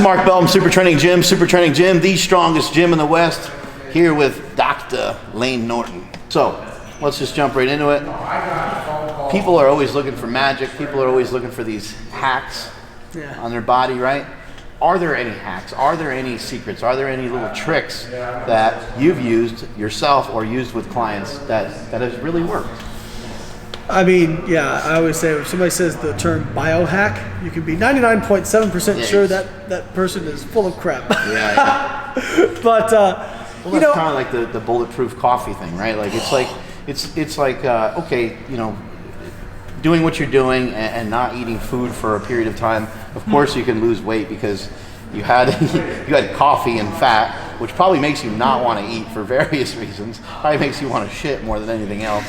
Mark Belton, Super Training Gym, the strongest gym in the West, here with Dr. Layne Norton. So, let's just jump right into it. People are always looking for magic. People are always looking for these hacks on their body, right? Are there any hacks? Are there any secrets? Are there any little tricks that you've used yourself or used with clients that has really worked? I mean, yeah, I always say when somebody says the term biohack, you can be 99.7% sure that person is full of crap. Yeah. But well, that's kind of like the bulletproof coffee thing, right? Like it's like okay, doing what you're doing and not eating food for a period of time. Of course, you can lose weight because you had coffee and fat, which probably makes you not want to eat for various reasons. Probably makes you want to shit more than anything else.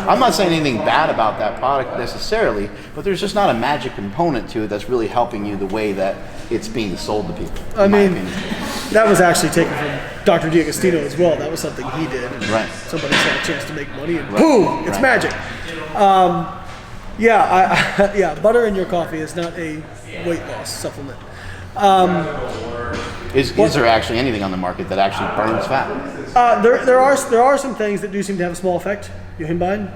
I'm not saying anything bad about that product necessarily, but there's just not a magic component to it that's really helping you the way that it's being sold to people. I mean, that was actually taken from Dr. D'Agostino as well. That was something he did. Right. Somebody had a chance to make money, and boom, it's magic. Butter in your coffee is not a weight loss supplement. Is there actually anything on the market that actually burns fat? There are some things that do seem to have a small effect. Yohimbine.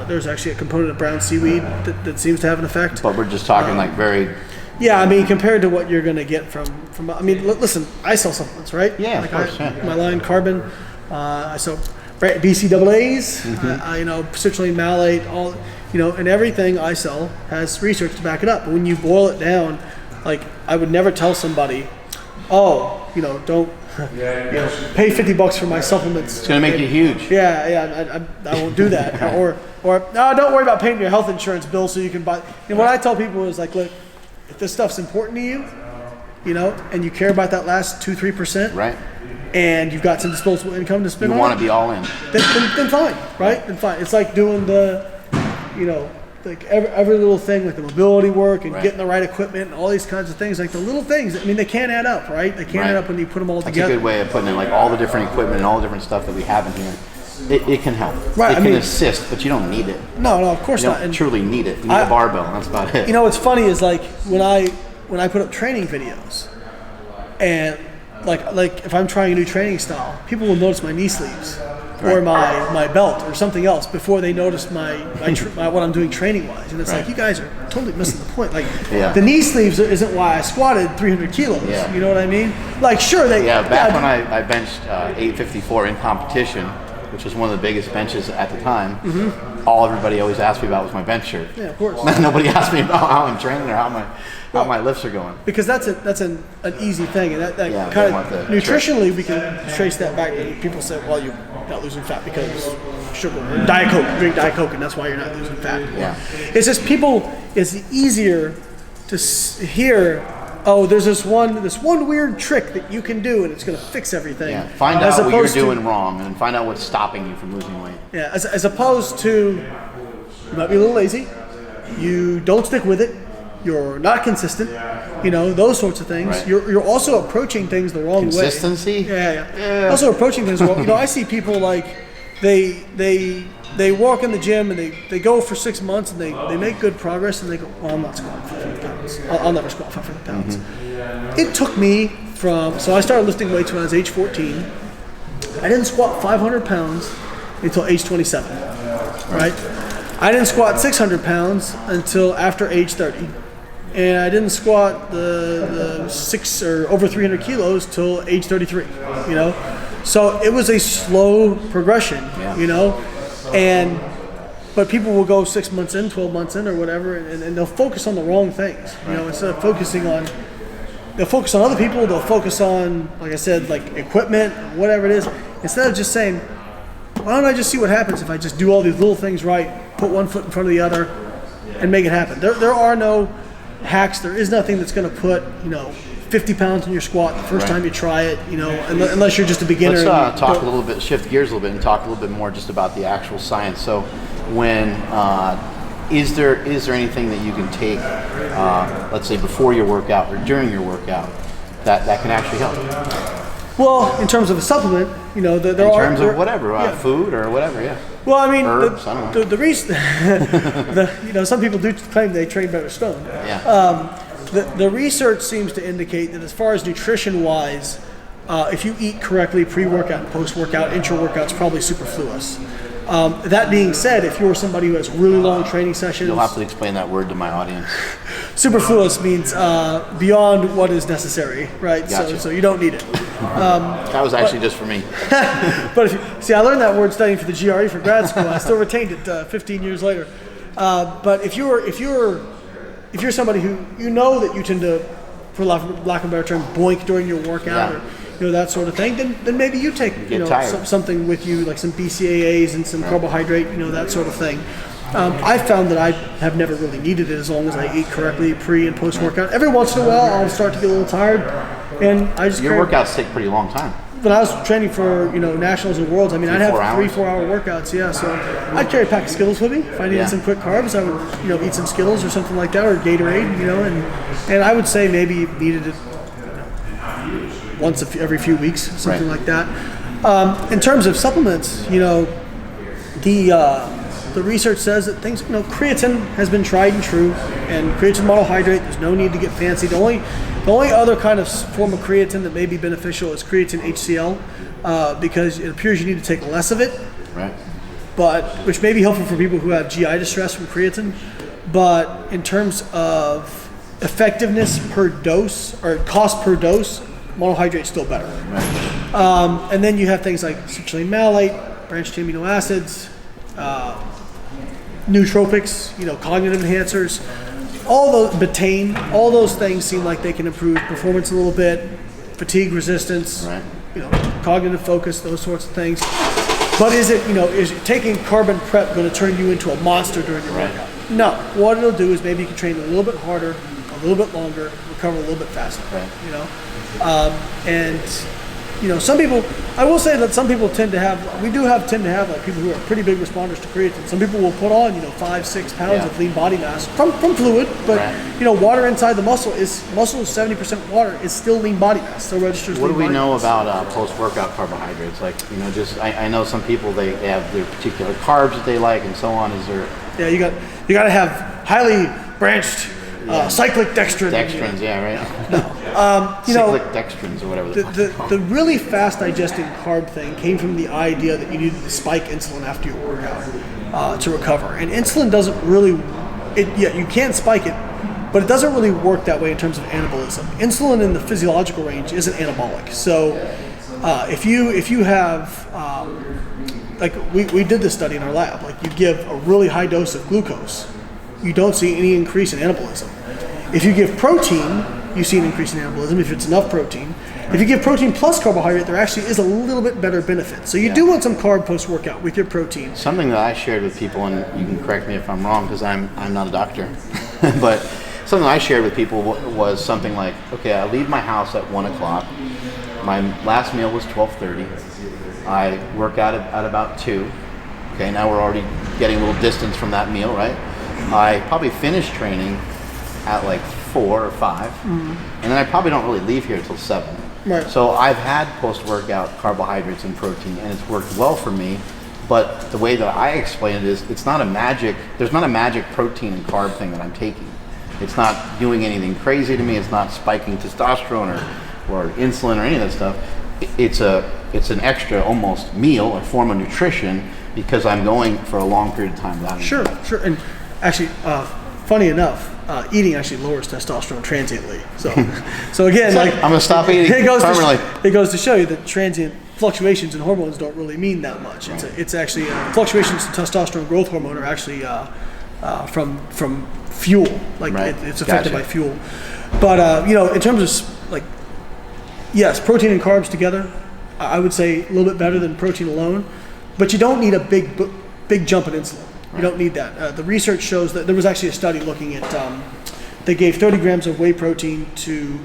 There's actually a component of brown seaweed that seems to have an effect. But we're just talking like very. Yeah, I mean, compared to what you're going to get from. I mean, listen, I sell supplements, right? Yeah, like of course. My line Carbon. I sell BCAAs. Citrulline malate. All and everything I sell has research to back it up. But when you boil it down. Like, I would never tell somebody, don't pay $50 for my supplements. It's going to make you huge. Yeah, I won't do that. or no, don't worry about paying your health insurance bill so you can buy. What I tell people is like, look, if this stuff's important to you, and you care about that last 2-3%, right? And you've got some disposable income to spend on, you want to be all in. Then fine, right? Then fine. It's like doing the, like every little thing, like the mobility work and getting the right equipment and all these kinds of things, like the little things. I mean, they can't add up, right? They can't add up when you put them all together. That's a good way of putting it. Like all the different equipment and all the different stuff that we have in here, it can help. Right. It can assist, but you don't need it. No, of course not. You don't truly need it. You need a barbell. That's about it. What's funny is like when I put up training videos, and like if I'm trying a new training style, people will notice my knee sleeves. Or my belt or something else before they notice my what I'm doing training wise, and it's like you guys are totally missing the point. Like the knee sleeves isn't why I squatted 300 kilos. You know what I mean? Like sure they. Yeah, back when I benched 854 in competition, which was one of the biggest benches at the time. All everybody always asked me about was my bench shirt. Yeah, of course. Nobody asked me about how I'm training or how my lifts are going. Because that's an easy thing, and that kind of nutritionally we can trace that back. And people say, well, you're not losing fat because sugar or Diet Coke. You drink Diet Coke, and that's why you're not losing fat. Yeah. It's just people. It's easier to hear. Oh, there's this one weird trick that you can do, and it's going to fix everything. Yeah. Find out what you're doing wrong, and find out what's stopping you from losing weight. Yeah, as opposed to you might be a little lazy, you don't stick with it, you're not consistent, those sorts of things. Right. You're also approaching things the wrong Consistency? way. Yeah. Also approaching things wrong. I see people like they walk in the gym and they go for 6 months and they make good progress and they go, well, I'm not squatting 500 pounds. I'll never squat 500 pounds. It took me so I started lifting weights when I was age 14. I didn't squat 500 pounds until age 27, right? I didn't squat 600 pounds until after age 30. And I didn't squat the 6 or over 300 kilos till age 33, So it was a slow progression, but people will go 6 months in, 12 months in or whatever, and they'll focus on the wrong things, instead of they'll focus on other people, they'll focus on, like I said, like equipment, whatever it is, instead of just saying, why don't I just see what happens if I just do all these little things right, put one foot in front of the other, and make it happen. There are no hacks. There is nothing that's going to put 50 pounds in your squat the first time you try it. Unless you're just a beginner. Let's talk a little bit, shift gears a little bit, and talk a little bit more just about the actual science. So, when is there anything that you can take, let's say before your workout or during your workout, that can actually help? Well, in terms of a supplement, there are... In terms of whatever, food or whatever, yeah. Well, I mean, herbs, the reason... some people do claim they train better stoned. Yeah. the research seems to indicate that as far as nutrition-wise, if you eat correctly pre-workout and post-workout, intra-workout's probably superfluous. That being said, if you're somebody who has really long training sessions... You'll have to explain that word to my audience. Superfluous means beyond what is necessary, right? Gotcha. So you don't need it. That was actually just for me. But I learned that word studying for the GRE for grad school. I still retained it 15 years later. But if you're somebody who you know that you tend to, for lack of a better term, boink during your workout, or that sort of thing, then maybe you take something with you, like some BCAAs and some carbohydrate, that sort of thing. I found that I have never really needed it as long as I eat correctly pre and post workout. Every once in a while, I'll start to get a little tired, and I just your workouts take pretty long time. When I was training for nationals and worlds, I'd have 3-4 hour workouts. Yeah, so I'd carry a pack of Skittles with me. If I needed some quick carbs, I would eat some Skittles or something like that, or Gatorade. And I would say maybe needed it once every few weeks, something like that. In terms of supplements, the research says that things, creatine has been tried and true, and creatine monohydrate, there's no need to get fancy. The only other kind of form of creatine that may be beneficial is creatine HCl, because it appears you need to take less of it, which may be helpful for people who have GI distress from creatine. But in terms of effectiveness per dose or cost per dose, monohydrate's still better. And then you have things like citrulline malate, branched chain amino acids, nootropics, cognitive enhancers, all those, betaine, all those things seem like they can improve performance a little bit, fatigue resistance, cognitive focus, those sorts of things. But is taking carbon prep going to turn you into a monster during your workout? No. What it'll do is maybe you can train a little bit harder, a little bit longer, recover a little bit faster. Some people, I will say that some people tend to have like people who are pretty big responders to creatine. Some people will put on, 5-6 pounds of lean body mass from fluid, but water inside the muscle is 70% water is still lean body mass. So registers. What do we know about post-workout carbohydrates? Like, I know some people they have their particular carbs that they like and so on. Is there? Yeah, you got to have highly branched cyclic dextrin. Dextrins, No. Cyclic dextrins or whatever. The really fast digesting carb thing came from the idea that you needed to spike insulin after your workout to recover. And insulin doesn't really, you can spike it, but it doesn't really work that way in terms of anabolism. Insulin in the physiological range isn't anabolic. So if you have, like we did this study in our lab, like you give a really high dose of glucose, you don't see any increase in anabolism. If you give protein, you see an increase in anabolism if it's enough protein. If you give protein plus carbohydrate, there actually is a little bit better benefit. So you do want some carb post-workout with your protein. Something that I shared with people, and you can correct me if I'm wrong because I'm not a doctor, but something I shared with people was something like, okay, I leave my house at 1 o'clock. My last meal was 12:30. I work out at about 2. Okay, now we're already getting a little distance from that meal, right? I probably finish training at like 4 or 5, and then I probably don't really leave here until 7. Right. So I've had post-workout carbohydrates and protein, and it's worked well for me. But the way that I explain it is, there's not a magic protein and carb thing that I'm taking. It's not doing anything crazy to me. It's not spiking testosterone or insulin or any of that stuff. It's an extra almost meal or form of nutrition because I'm going for a long period of time without eating. Sure. And actually, funny enough, eating actually lowers testosterone transiently. So again, like I'm gonna stop eating permanently. It goes to show you that transient fluctuations in hormones don't really mean that much. It's actually fluctuations in testosterone growth hormone are actually from fuel. Like it's affected by fuel. But in terms of like, yes, protein and carbs together, I would say a little bit better than protein alone. But you don't need a big jump in insulin. You don't need that. The research shows that there was actually a study looking at, they gave 30 grams of whey protein to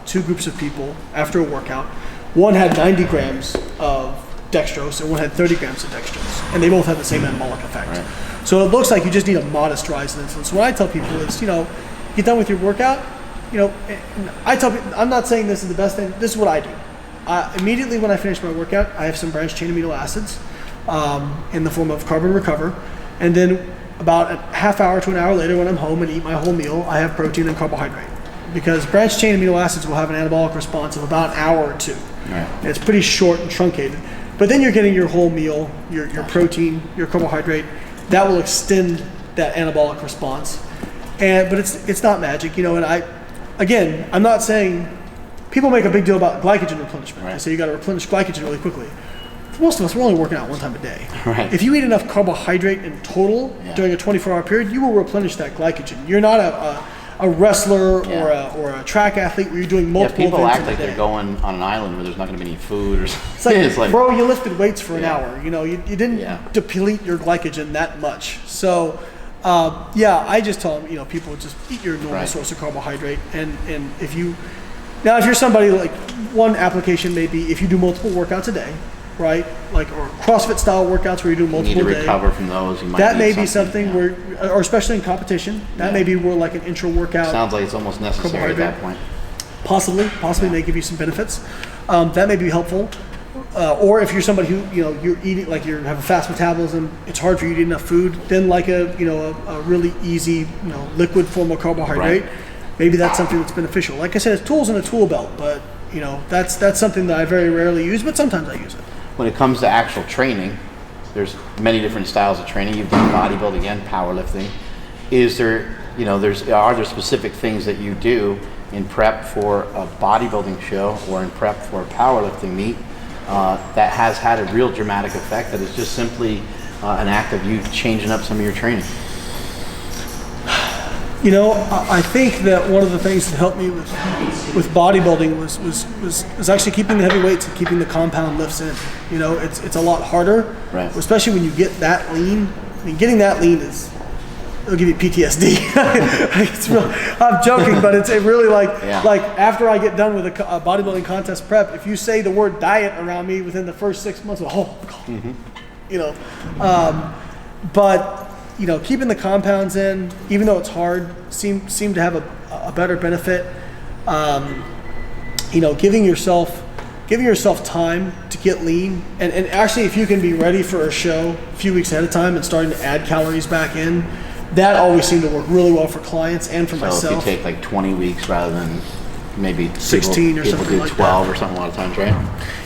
2 groups of people after a workout. One had 90 grams of dextrose and one had 30 grams of dextrose. And they both had the same anabolic effect. Right. So it looks like you just need a modest rise in insulin. So what I tell people is, get done with your workout, I tell people, I'm not saying this is the best thing, this is what I do. Immediately when I finish my workout, I have some branched chain amino acids in the form of Carbon Recover. And then about a half hour to an hour later when I'm home and eat my whole meal, I have protein and carbohydrate. because branched chain amino acids will have an anabolic response of about an hour or two. Right. And it's pretty short and truncated. But then you're getting your whole meal, your protein, your carbohydrate. That will extend that anabolic response. But it's not magic, you know. And I'm not saying, people make a big deal about glycogen replenishment. Right. They say you got to replenish glycogen really quickly. For most of us, we're only working out one time a day. Right. If you eat enough carbohydrate in total during a 24-hour period, you will replenish that glycogen. You're not a wrestler or a track athlete where you're doing multiple people events act like they're going on an island where there's not going to be any food or something. It's like, bro, you lifted weights for an hour. You know, you didn't deplete your glycogen that much. So, I just tell them, you know, people just eat your normal source of carbohydrate. And if you're somebody, like, one application may be if you do multiple workouts a day, right? Like, or CrossFit style workouts where you do multiple you need to days. recover from those. You might That need may be something where, or especially in competition, that may be where like an intra workout. Sounds like it's almost necessary at that point. Possibly may give you some benefits. That may be helpful. Or if you're somebody who, you know, you're eating, like you have a fast metabolism, it's hard for you to eat enough food, then like a really easy, you know, liquid form of carbohydrate, maybe that's something that's beneficial. Like I said, it's tools in a tool belt, but you know, that's something that I very rarely use, but sometimes I use it. When it comes to actual training, there's many different styles of training. You've done bodybuilding and powerlifting. Are there specific things that you do in prep for a bodybuilding show or in prep for a powerlifting meet that has had a real dramatic effect that is just simply an act of you changing up some of your training? You know, I think that one of the things that helped me with bodybuilding was actually keeping the heavy weights and keeping the compound lifts in. You know, it's a lot harder, especially when you get that lean. I mean, getting that lean it'll give you PTSD. I'm joking, but it's really like after I get done with a bodybuilding contest prep, if you say the word diet around me within the first 6 months, you know, but. You know, keeping the compounds in, even though it's hard, seem to have a better benefit. You know, giving yourself time to get lean, and actually, if you can be ready for a show a few weeks ahead of time and starting to add calories back in, that always seemed to work really well for clients and for myself. So if you take like 20 weeks rather than maybe 16 or something do like 12 that. or something a lot of times, right?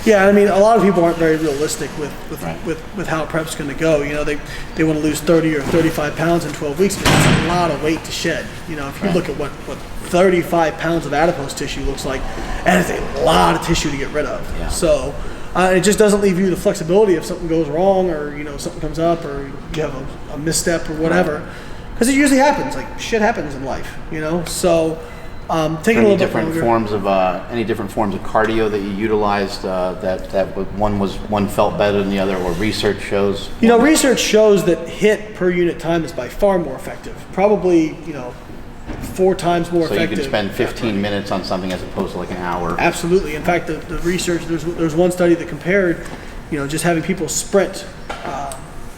Yeah, I mean, a lot of people aren't very realistic with how prep's going to go. You know, they want to lose 30 or 35 pounds in 12 weeks, but that's a lot of weight to shed. You know, if you look at what 35 pounds of adipose tissue looks like, and it's a lot of tissue to get rid of. Yeah. So it just doesn't leave you the flexibility if something goes wrong or, you know, something comes up or you have a misstep or whatever. Because it usually happens. Like, shit happens in life, you know? So taking a little bit longer. Any different forms of cardio that you utilized that one felt better than the other, or research shows? You know, research shows that HIIT per unit time is by far more effective. Probably, you know, 4 times more effective. So you can spend 15 minutes on something as opposed to like an hour. Absolutely. In fact, the research, there's one study that compared, you know, just having people sprint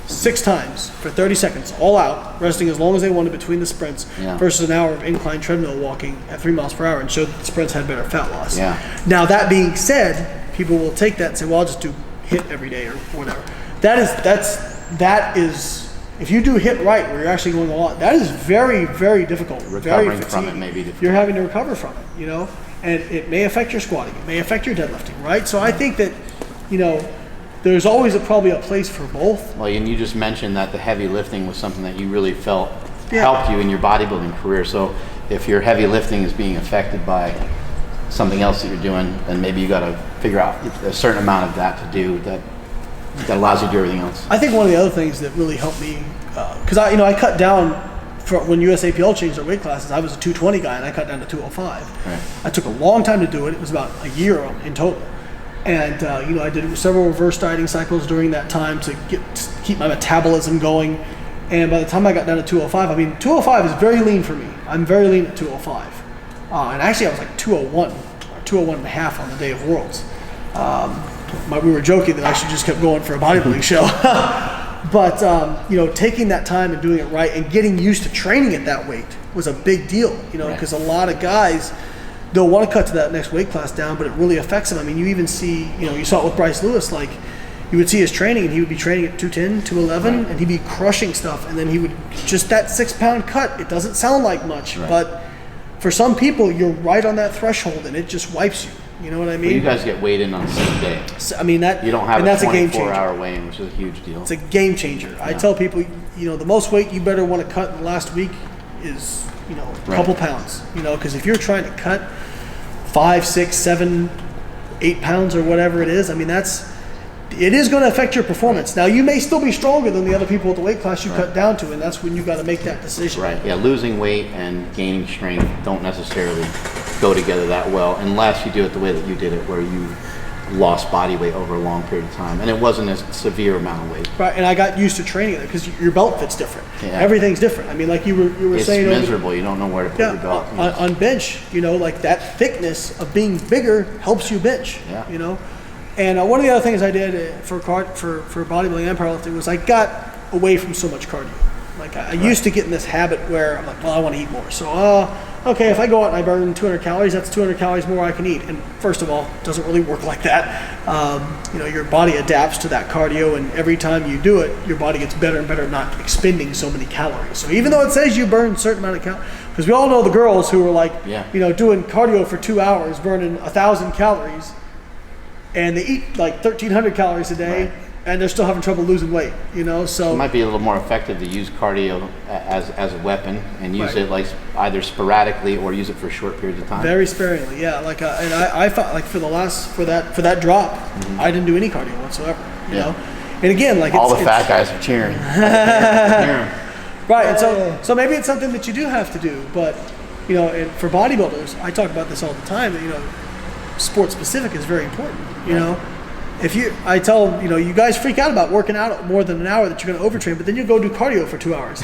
6 times for 30 seconds, all out, resting as long as they wanted between the sprints, versus an hour of incline treadmill walking at 3 miles per hour, and showed that the sprints had better fat loss. Yeah. Now, that being said, people will take that and say, well, I'll just do HIIT every day or whatever. That is, if you do HIIT right, where you're actually going a lot, that is very, very difficult. Recovering from it may be difficult. You're having to recover from it, you know, and it may affect your squatting, it may affect your deadlifting, right? So I think that, you know, there's always probably a place for both. Well, and you just mentioned that the heavy lifting was something that you really felt helped you in your bodybuilding career. So if your heavy lifting is being affected by something else that you're doing, then maybe you got to figure out a certain amount of that to do that allows you to do everything else. I think one of the other things that really helped me, because I cut down when USAPL changed their weight classes. I was a 220 guy and I cut down to 205. Right. I took a long time to do it. It was about a year in total. And you know, I did several reverse dieting cycles during that time to keep my metabolism going. And by the time I got down to 205, I mean, 205 is very lean for me. I'm very lean at 205. And actually, I was like 201 or 201 and a half on the day of Worlds. We were joking that I should just keep going for a bodybuilding show. But you know, taking that time and doing it right and getting used to training at that weight was a big deal. You know, because a lot of guys, they'll want to cut to that next weight class down, but it really affects them. I mean, you even see, you know, you saw it with Bryce Lewis, like you would see his training and he would be training at 210, 211, and he'd be crushing stuff. And then he would just that 6 pound cut. It doesn't sound like much, but for some people, you're right on that threshold, and it just wipes you. You know what I mean? Well, you guys get weighed in on the same day. So, I mean that. You don't have and a that's a game changer. 24-hour weigh-in, which is a huge deal. It's a game changer. I tell people, you know, the most weight you better want to cut in the last week is, you know, a couple pounds. You know, because if you're trying to cut 5, 6, 7, 8 pounds or whatever it is, I mean it is going to affect your performance. Now, you may still be stronger than the other people at the weight class you cut down to, and that's when you got to make that decision. Right. Yeah. Losing weight and gaining strength don't necessarily go together that well, unless you do it the way that you did it, where you lost body weight over a long period of time, and it wasn't a severe amount of weight. Right. And I got used to training it because your belt fits different. Yeah. Everything's different. I mean, like you were It's saying, miserable. You don't know where to put your belt. On bench, you know, like that thickness of being bigger helps you bench. Yeah. You know. And one of the other things I did for bodybuilding and powerlifting was I got away from so much cardio. Like I used to get in this habit where I'm like, well, I want to eat more. So, okay, if I go out and I burn 200 calories, that's 200 calories more I can eat. And first of all, it doesn't really work like that. You know, your body adapts to that cardio, and every time you do it, your body gets better and better at not expending so many calories. So even though it says you burn a certain amount of calories, because we all know the girls who are like, you know, doing cardio for 2 hours, burning 1,000 calories, and they eat like 1,300 calories a day, and they're still having trouble losing weight, you know. So it might be a little more effective to use cardio as a weapon and use it like either sporadically or use it for short periods of time. Very sparingly, yeah. Like, and I thought like for that drop, I didn't do any cardio whatsoever, you know. And again, like all the fat guys are cheering. Right, and so maybe it's something that you do have to do, but you know, and for bodybuilders, I talk about this all the time. You know, sport specific is very important. You know, I tell you guys freak out about working out more than an hour that you're going to overtrain, but then you go do cardio for 2 hours.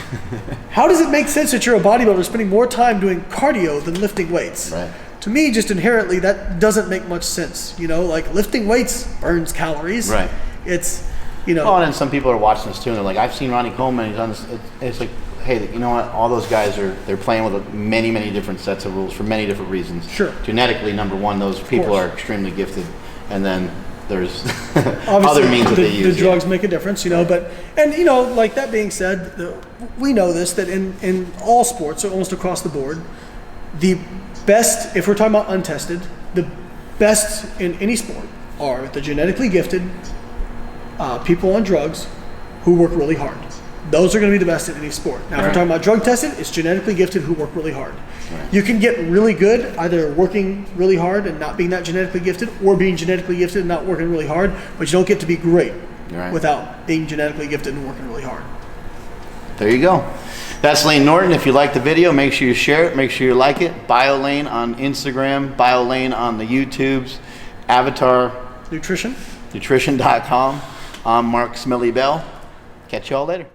How does it make sense that you're a bodybuilder spending more time doing cardio than lifting weights? Right. To me, just inherently, that doesn't make much sense. You know, like lifting weights burns calories. Right. It's, you know. Oh, and then some people are watching this too, and they're like, I've seen Ronnie Coleman. He's on this. It's like, hey, you know what? All those guys they're playing with many, many different sets of rules for many different reasons. Sure. Genetically, number one, those people are extremely gifted, and then there's other means that they use. The drugs make a difference, you know. But you know, like that being said, we know this that in all sports, almost across the board, the best, if we're talking about untested, the best in any sport are the genetically gifted people on drugs who work really hard. Those are going to be the best in any sport. Now, if we're talking about drug tested, it's genetically gifted who work really hard. Right. You can get really good either working really hard and not being that genetically gifted, or being genetically gifted and not working really hard, but you don't get to be great without being genetically gifted and working really hard. There you go. That's Layne Norton. If you like the video, make sure you share it. Make sure you like it. BioLayne on Instagram. BioLayne on the YouTubes. Avatar Nutrition. Nutrition.com. I'm Mark Smelly Bell. Catch you all later.